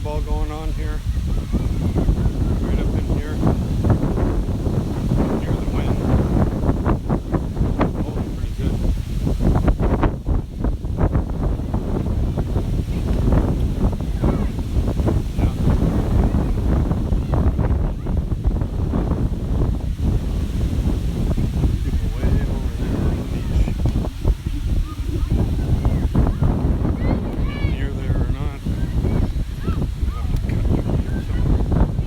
volleyball going on here. Right up in here. Near the wind. Oh, pretty good. Yeah. People way over there on the beach. Near there or not. We'll have to cut somewhere.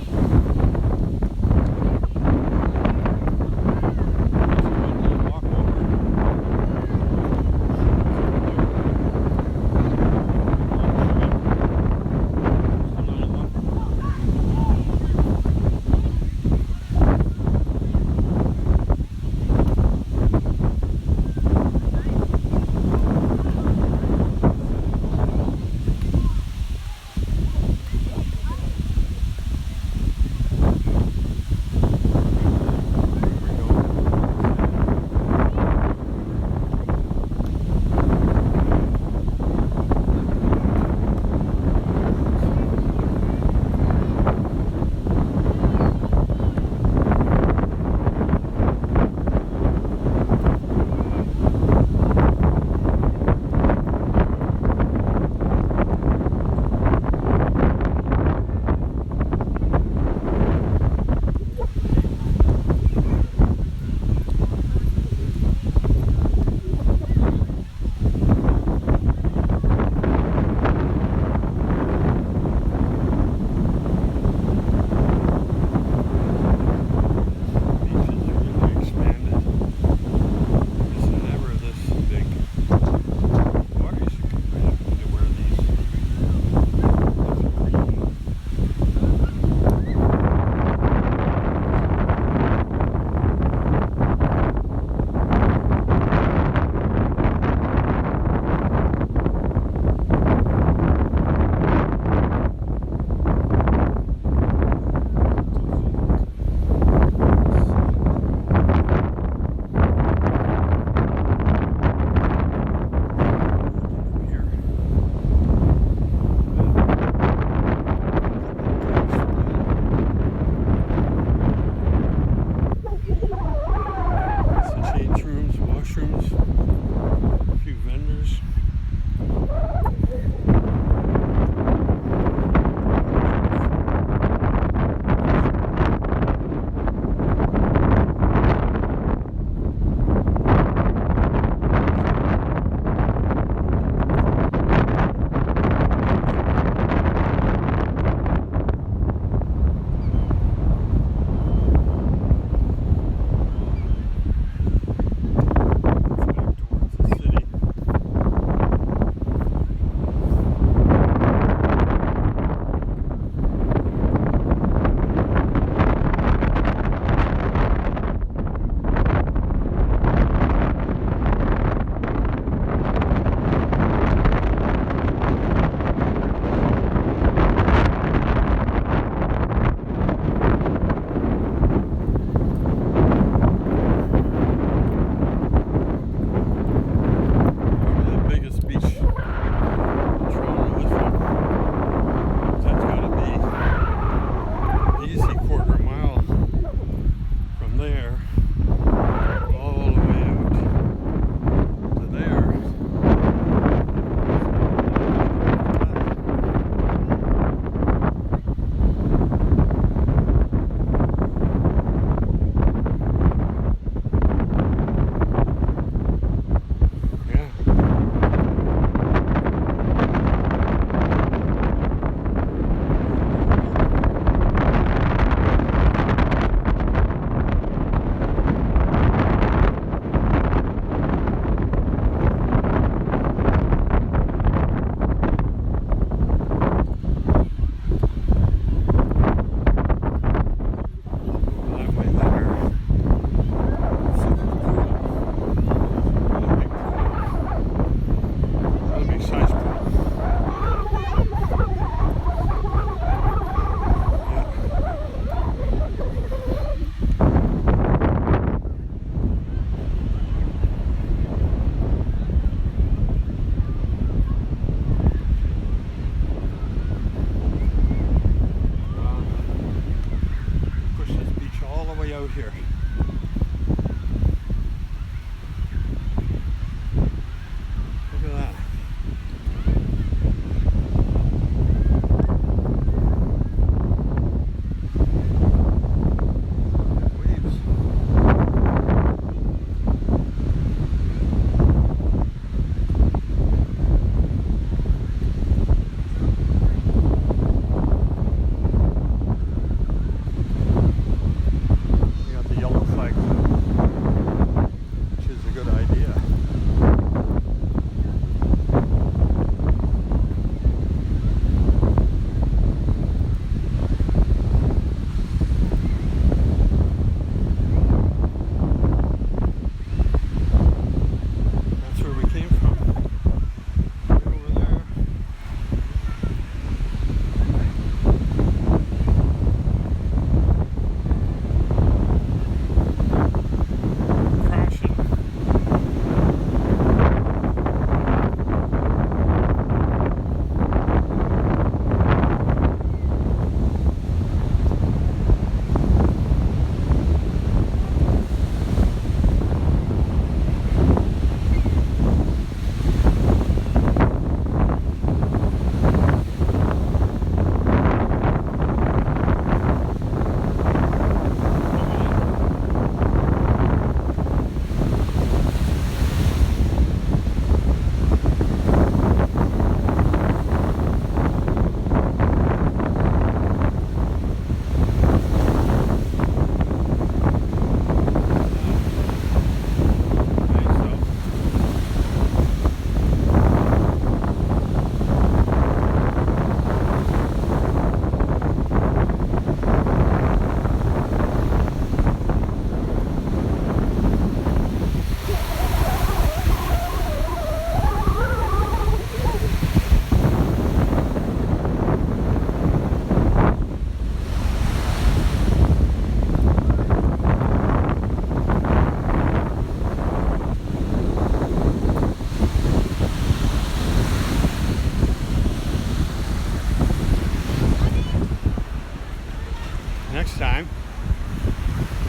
time,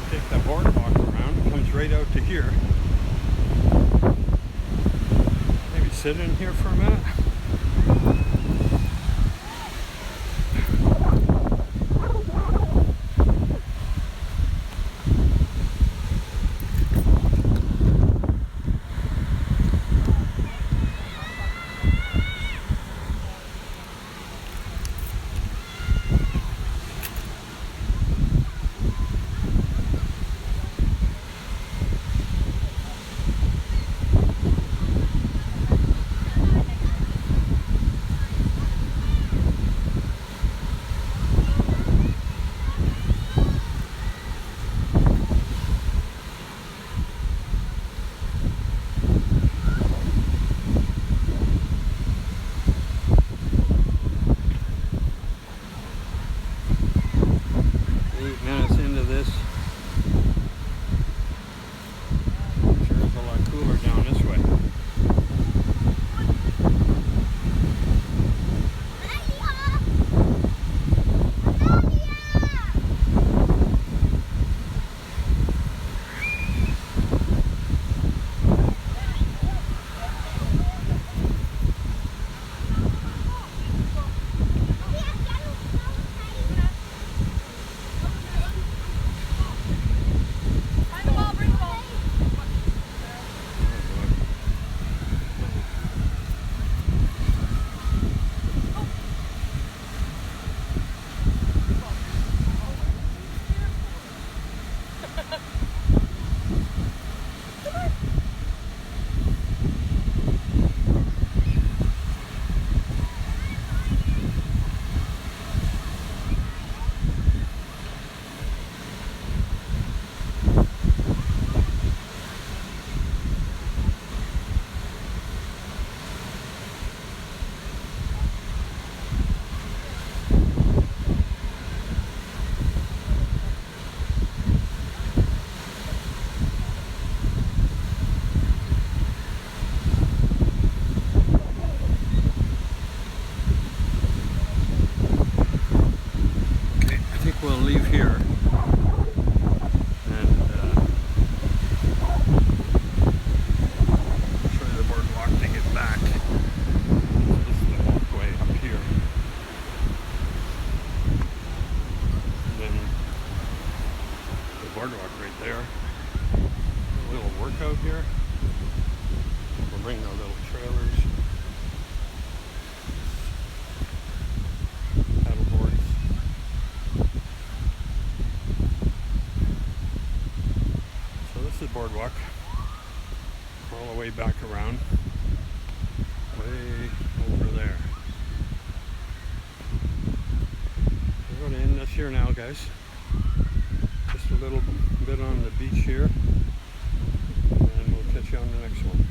take the boardwalk around. It comes right out to here. Maybe sit in here for a minute. We'll leave here and try the boardwalk to get back. This is the walkway up here. And then the boardwalk right there. A little workout here. We'll bring our little trailers. The boardwalk all the way back around, way over there. We're going to end this here now, guys. Just a little bit on the beach here, and we'll catch you on the next one.